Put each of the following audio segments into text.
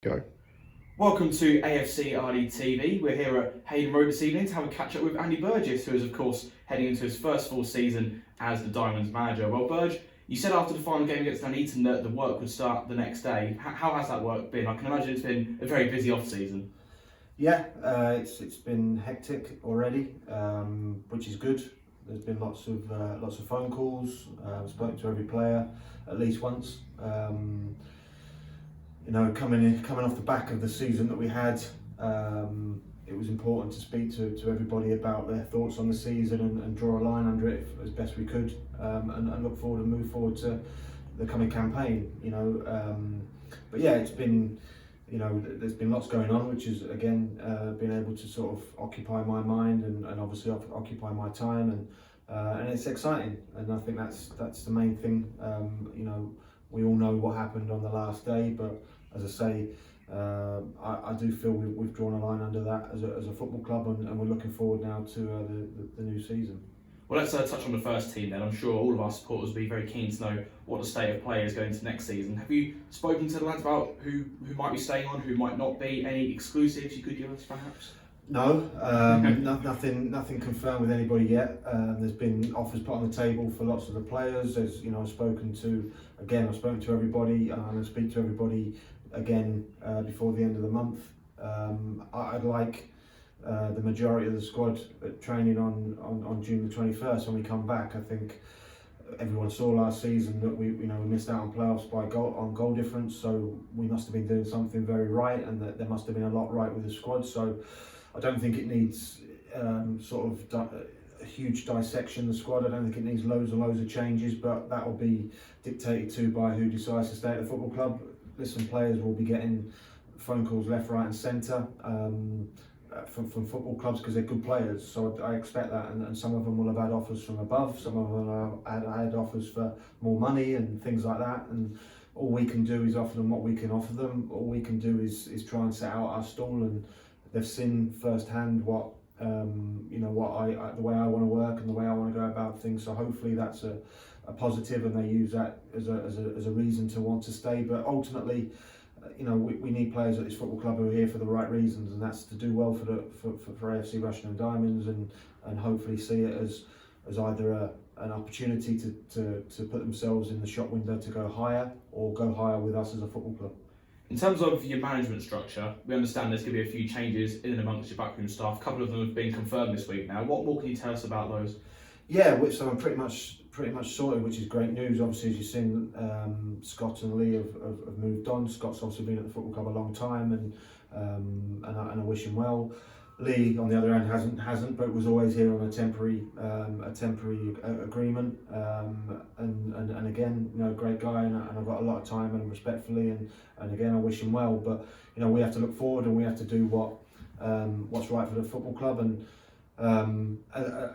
Go. Welcome to AFCRDTV. We're here at Hayden Road this evening to have a catch up with Andy Burgess, who is of course heading into his first full season as the Diamonds manager. Well, Burge, you said after the final game against Nuneaton that the work would start the next day. How has that work been? I can imagine it's been a very busy off-season. Yeah, it's been hectic already, which is good. There's been lots of phone calls. I've spoken to every player at least once. Coming off the back of the season that we had, it was important to speak to everybody about their thoughts on the season and draw a line under it as best we could, and look forward and move forward to the coming campaign. But yeah, it's been, there's been lots going on, which is again been able to sort of occupy my mind and obviously occupy my time, and it's exciting, and I think that's the main thing. We all know what happened on the last day, but as I say, I do feel we've drawn a line under that as a football club, and we're looking forward now to the new season. Well, let's touch on the first team then. I'm sure all of our supporters will be very keen to know what the state of play is going into next season. Have you spoken to the lads about who might be staying on, who might not be? Any exclusives you could give us, perhaps? No, nothing confirmed with anybody yet. There's been offers put on the table for lots of the players. I've spoken to everybody, and I'll speak to everybody again before the end of the month. I'd like the majority of the squad at training on June the 21st when we come back. I think everyone saw last season that we missed out on playoffs by goal difference, so we must have been doing something very right, and that there must have been a lot right with the squad. So I don't think it needs a huge dissection of the squad. I don't think it needs loads and loads of changes, but that will be dictated to by who decides to stay at the football club. Listen, players will be getting phone calls left, right and centre from football clubs because they're good players, so I expect that, and some of them will have had offers from above, some of them have had offers for more money and things like that, and all we can do is offer them what we can offer them. All we can do is try and set out our stall, and they've seen firsthand what the way I want to work and the way I want to go about things. So hopefully that's a positive, and they use that as a reason to want to stay. But ultimately, we need players at this football club who are here for the right reasons, and that's to do well for AFC Rushden and Diamonds, and hopefully see it as either an opportunity to put themselves in the shop window to go higher, or go higher with us as a football club. In terms of your management structure, we understand there's going to be a few changes in and amongst your backroom staff. A couple of them have been confirmed this week now. What more can you tell us about those? Yeah, which I'm pretty much sorted, which is great news. Obviously, as you've seen, Scott and Lee have moved on. Scott's obviously been at the football club a long time, and I wish him well. Lee, on the other hand, hasn't, but was always here on a temporary agreement. And again, great guy, and I've got a lot of time and respectfully, and again, I wish him well. But we have to look forward, and we have to do what's right for the football club. And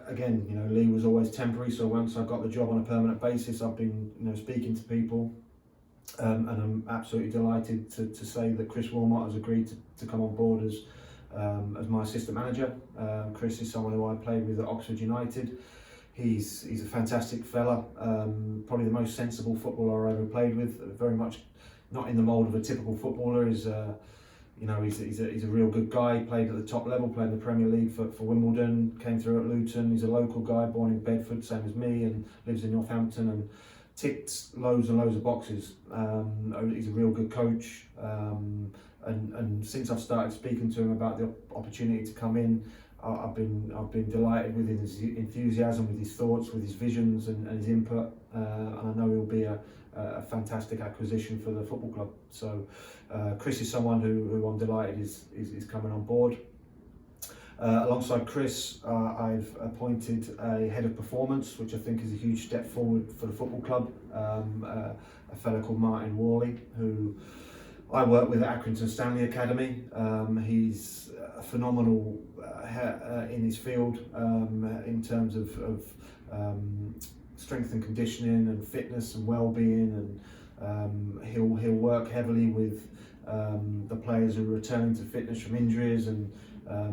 again, Lee was always temporary, so once I got the job on a permanent basis, I've been speaking to people, and I'm absolutely delighted to say that Chris Wilmot has agreed to come on board as my assistant manager. Chris is someone who I played with at Oxford United. He's a fantastic fella, probably the most sensible footballer I ever played with. Very much not in the mould of a typical footballer. He's a real good guy. Played at the top level, played in the Premier League for Wimbledon, came through at Luton. He's a local guy, born in Bedford, same as me, and lives in Northampton, and ticked loads and loads of boxes. He's a real good coach, and since I've started speaking to him about the opportunity to come in, I've been delighted with his enthusiasm, with his thoughts, with his visions, and his input, and I know he'll be a fantastic acquisition for the football club. So Chris is someone who I'm delighted is coming on board. Alongside Chris, I've appointed a head of performance, which I think is a huge step forward for the football club, a fellow called Martin Worley, who I work with at Accrington Stanley Academy. He's phenomenal in his field, in terms of strength and conditioning and fitness and well-being, and he'll work heavily with the players who are returning to fitness from injuries, and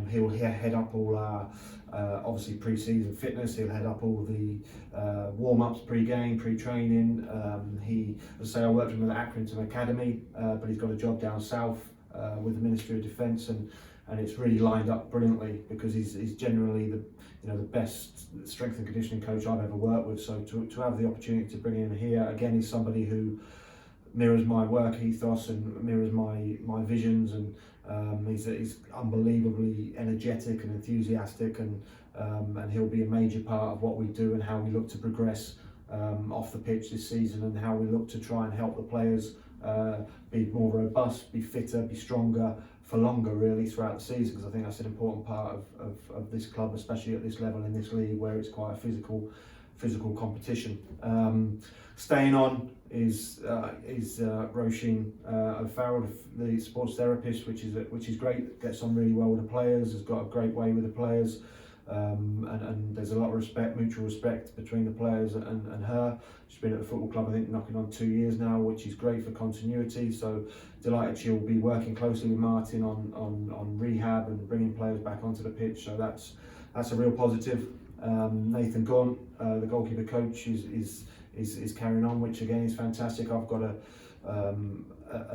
he'll head up all our obviously pre-season fitness. He'll head up all the warm-ups, pre-game, pre-training. As I say, I worked with him at Accrington Academy, but he's got a job down south with the Ministry of Defence, and it's really lined up brilliantly because he's generally the best strength and conditioning coach I've ever worked with. So to have the opportunity to bring him here again, he's somebody who mirrors my work ethos and mirrors my visions, and he's unbelievably energetic and enthusiastic, and he'll be a major part of what we do and how we look to progress off the pitch this season, and how we look to try and help the players be more robust, be fitter, be stronger for longer really throughout the season, because I think that's an important part of this club, especially at this level in this league where it's quite a physical competition. Staying on is Rushden O'Farrell, the sports therapist, which is great. Gets on really well with the players. Has got a great way with the players, and there's a lot of respect, mutual respect between the players and her. She's been at the football club, I think, knocking on 2 years now, which is great for continuity. So delighted she'll be working closely with Martin on rehab and bringing players back onto the pitch. So that's a real positive. Nathan Gaunt, the goalkeeper coach, is carrying on, which again is fantastic. I've got a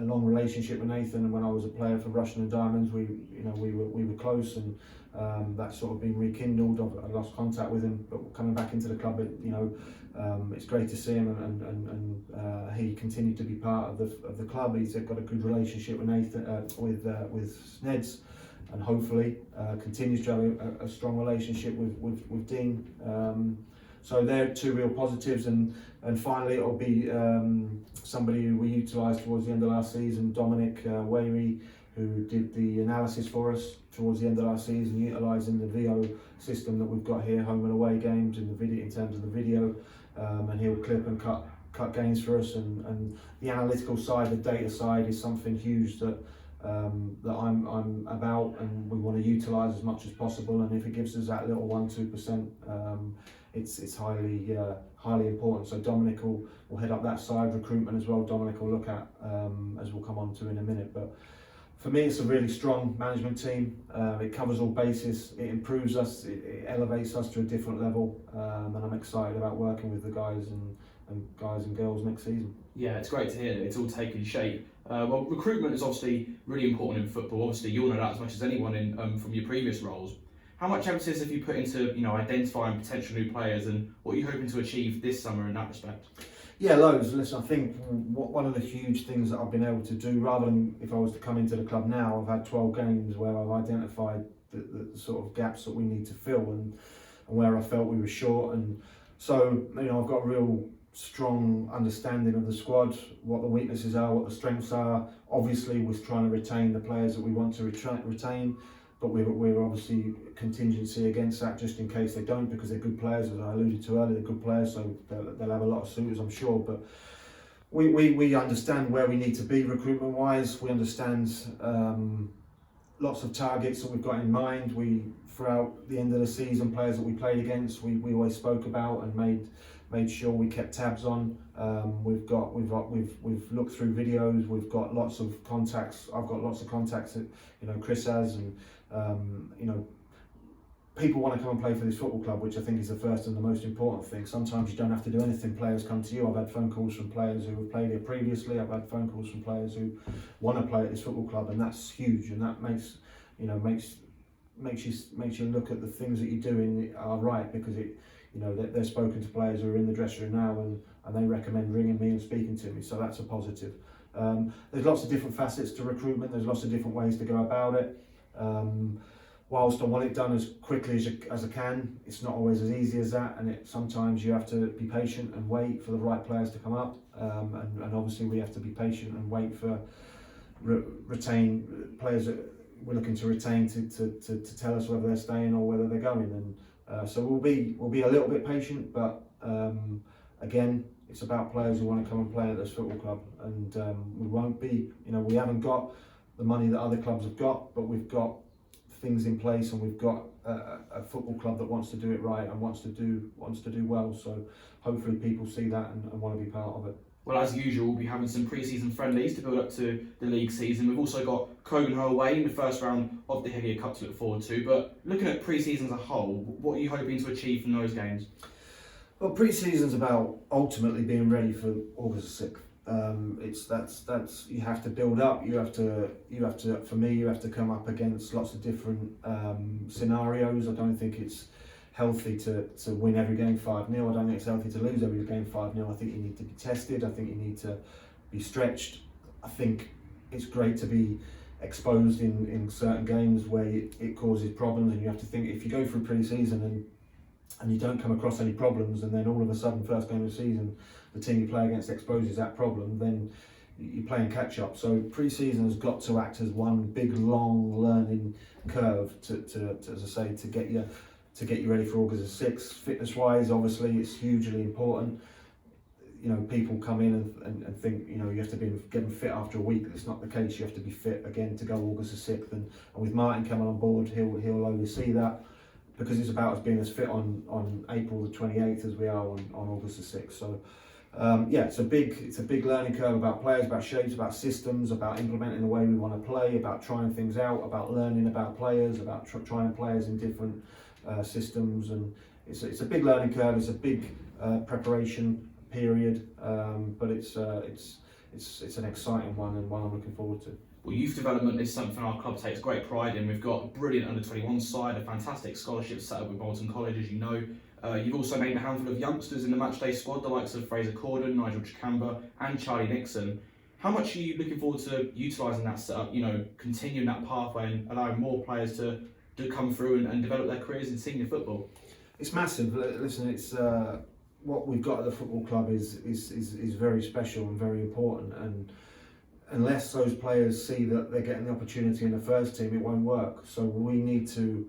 long relationship with Nathan, and when I was a player for Rushden and Diamonds, we were close, and that's sort of been rekindled. I lost contact with him, but coming back into the club, it's great to see him, and he continued to be part of the club. He's got a good relationship with Nathan, with Sneds, and hopefully continues to have a strong relationship with Dean. So they're two real positives, and finally it'll be somebody who we utilised towards the end of last season, Dominic Wayrie, who did the analysis for us towards the end of last season, utilising the VO system that we've got here, home and away games in the video, in terms of the video, and he'll clip and cut games for us, and the analytical side, the data side, is something huge that I'm about, and we want to utilise as much as possible. And if it gives us that little 1-2%, it's highly important. So Dominic will head up that side, recruitment as well. Dominic will look at, as we'll come on to in a minute. But for me, it's a really strong management team. It covers all bases. It improves us. It elevates us to a different level, and I'm excited about working with the guys and girls next season. Yeah, it's great to hear that it's all taking shape. Well, recruitment is obviously really important in football. Obviously, you'll know that as much as anyone from your previous roles. How much emphasis have you put into identifying potential new players, and what are you hoping to achieve this summer in that respect? Yeah, loads. Listen, I think one of the huge things that I've been able to do, rather than if I was to come into the club now, I've had 12 games where I've identified the sort of gaps that we need to fill, and where I felt we were short. And so, I've got a real strong understanding of the squad, what the weaknesses are, what the strengths are. Obviously, we're trying to retain the players that we want to retain, but we're obviously contingency against that, just in case they don't, because they're good players, as I alluded to earlier. They're good players, so they'll have a lot of suitors, I'm sure. But we understand where we need to be recruitment wise. We understand lots of targets that we've got in mind. Throughout the end of the season, players that we played against, we always spoke about and made sure we kept tabs on. We've looked through videos. We've got lots of contacts. I've got lots of contacts that Chris has, and people want to come and play for this football club, which I think is the first and the most important thing. Sometimes you don't have to do anything. Players come to you. I've had phone calls from players who have played here previously. I've had phone calls from players who want to play at this football club, and that's huge. And that makes you look at the things that you're doing are right, because they're spoken to players who are in the dressing room now, and they recommend ringing me and speaking to me. So that's a positive. There's lots of different facets to recruitment. There's lots of different ways to go about it. Whilst I want it done as quickly as I can, it's not always as easy as that, and sometimes you have to be patient and wait for the right players to come up, and obviously we have to be patient and wait for retain players that we're looking to retain to tell us whether they're staying or whether they're going, and so we'll be a little bit patient, but again, it's about players who want to come and play at this football club, and we won't be, we haven't got the money that other clubs have got, but we've got things in place, and we've got a football club that wants to do it right and wants to do well. So hopefully people see that and want to be part of it. Well, as usual, we'll be having some pre-season friendlies to build up to the league season. We've also got Cogenhoe away in the first round of the Hillier Cup to look forward to. But looking at pre-season as a whole, what are you hoping to achieve from those games? Well, pre-season's about ultimately being ready for August 6th. that's you have to build up. You have to for me, you have to come up against lots of different scenarios. I don't think it's healthy to win every game 5-0. I don't think it's healthy to lose every game 5-0. I think you need to be tested. I think you need to be stretched. I think it's great to be exposed in certain games where it causes problems, and you have to think, if you go through pre-season and you don't come across any problems, and then all of a sudden first game of the season the team you play against exposes that problem, then you're playing catch up. So pre-season has got to act as one big long learning curve to as I say, to get you ready for August the 6th. Fitness wise, obviously it's hugely important. You know, people come in and think, you know, you have to get them fit after a week. That's not the case. You have to be fit again to go August the 6th, and with Martin coming on board, he'll oversee that, because it's about us being as fit on April the 28th as we are on August the 6th. So yeah, it's a big learning curve about players, about shapes, about systems, about implementing the way we want to play, about trying things out, about learning about players, about trying players in different systems, and it's a big learning curve. It's a big preparation period, but it's an exciting one, and one I'm looking forward to. Well, youth development is something our club takes great pride in. We've got a brilliant under-21 side, a fantastic scholarship set up with Bolton College, as you know. You've also named a handful of youngsters in the matchday squad, the likes of Fraser Corden, Nigel Chikamba and Charlie Nixon. How much are you looking forward to utilising that setup, you know, continuing that pathway and allowing more players to come through and develop their careers in senior football? It's massive. Listen, it's what we've got at the football club is very special and very important, and unless those players see that they're getting the opportunity in the first team, it won't work. So we need to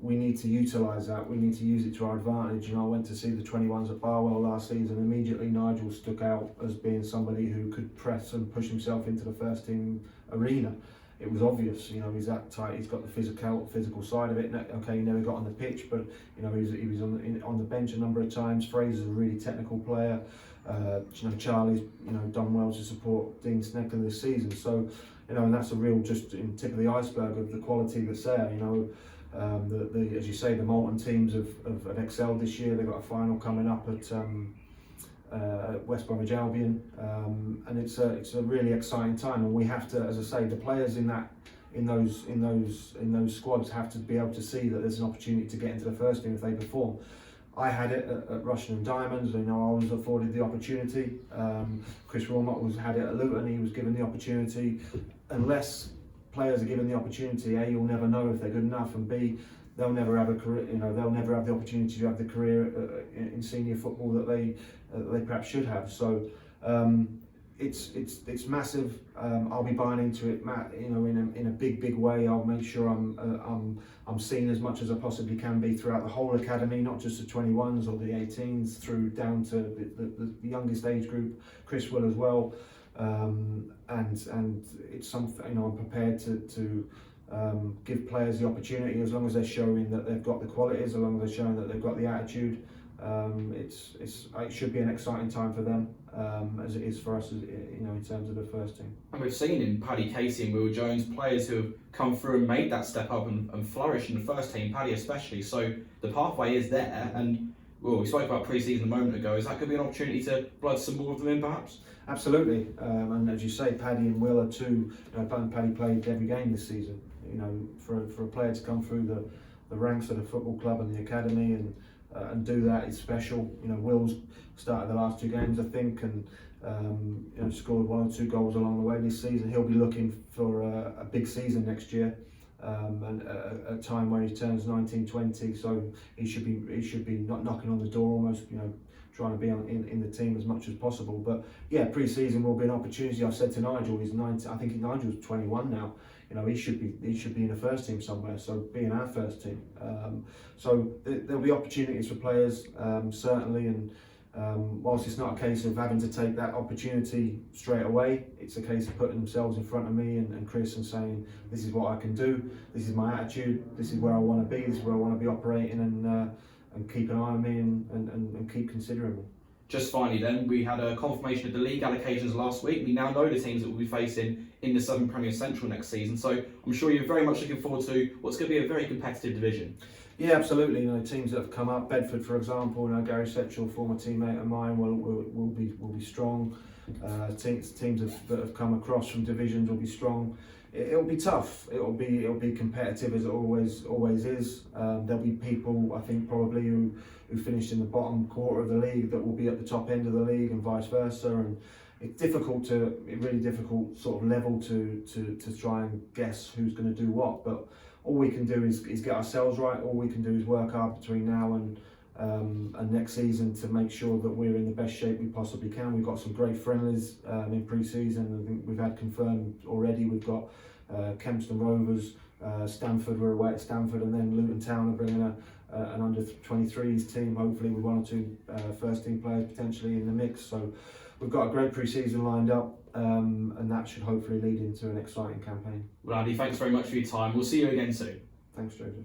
utilise that. We need to use it to our advantage. You know, I went to see the 21s at Barwell last season. Immediately Nigel stuck out as being somebody who could press and push himself into the first team arena. It was obvious, you know, he's that tight. He's got the physical side of it. Okay, he never got on the pitch, but you know, he was on the bench a number of times. Fraser's a really technical player. You know, Charlie's, you know, done well to support Dean Snecker this season. So, you know, and that's a real just tip of the iceberg of the quality that's there. You know, as you say, the Molten teams have excelled this year. They've got a final coming up at West Bromwich Albion, and it's a really exciting time. And we have to, as I say, the players in those squads have to be able to see that there's an opportunity to get into the first team if they perform. I had it at Rushden and Diamonds. You know, I was afforded the opportunity. Chris Wilmot had it at Luton. He was given the opportunity. Unless players are given the opportunity, A, you'll never know if they're good enough, and B, they'll never have a career. You know, they'll never have the opportunity to have the career in senior football that they perhaps should have. So it's massive. I'll be buying into it, Matt. You know, in a big way. I'll make sure I'm seen as much as I possibly can be throughout the whole academy, not just the 21s or the 18s, through down to the youngest age group. Chris will as well. And it's something, you know, I'm prepared to give players the opportunity, as long as they're showing that they've got the qualities, as long as they're showing that they've got the attitude. It should be an exciting time for them, as it is for us, you know, in terms of the first team. And we've seen in Paddy Casey and Will Jones players who have come through and made that step up and flourish in the first team, Paddy especially. So the pathway is there, and well, we spoke about pre-season a moment ago. Is that going to be an opportunity to blood some more of them in, perhaps? Absolutely, and as you say, Paddy and Will are two. You know, Paddy played every game this season. You know, for a player to come through the ranks of the football club and the academy and do that is special. You know, Will's started the last 2 games, I think, and you know, scored 1 or 2 goals along the way this season. He'll be looking for a big season next year, and a time where he turns 19, 20. So he should be not knocking on the door, almost, you know, trying to be in the team as much as possible. But yeah, pre-season will be an opportunity. I've said to Nigel, he's 19. I think Nigel's 21 now. You know, he should be in the first team somewhere. So be in our first team. So there'll be opportunities for players, certainly. And whilst it's not a case of having to take that opportunity straight away, it's a case of putting themselves in front of me and Chris and saying, this is what I can do. This is my attitude. This is where I want to be. This is where I want to be operating, and keep an eye on me and keep considering me. Just finally then, we had a confirmation of the league allocations last week. We now know the teams that we'll be facing in the Southern Premier Central next season. So I'm sure you're very much looking forward to what's going to be a very competitive division. Yeah, absolutely. You know, teams that have come up, Bedford, for example, you know, Gary Setchell, former teammate of mine, will be strong. Teams that have come across from divisions will be strong. It'll be tough. It'll be competitive as it always is. There'll be people, I think, probably who finished in the bottom quarter of the league that will be at the top end of the league, and vice versa. And it's really difficult sort of level to try and guess who's going to do what. But all we can do is get ourselves right. All we can do is work hard between now and next season to make sure that we're in the best shape we possibly can. We've got some great friendlies in pre-season. I think we've had confirmed already. We've got Kempston Rovers, Stanford, we're away at Stanford, and then Luton Town are bringing an under-23s team, hopefully with 1 or 2 first-team players potentially in the mix. So we've got a great pre-season lined up, and that should hopefully lead into an exciting campaign. Well, Andy, thanks very much for your time. We'll see you again soon. Thanks, Joseph.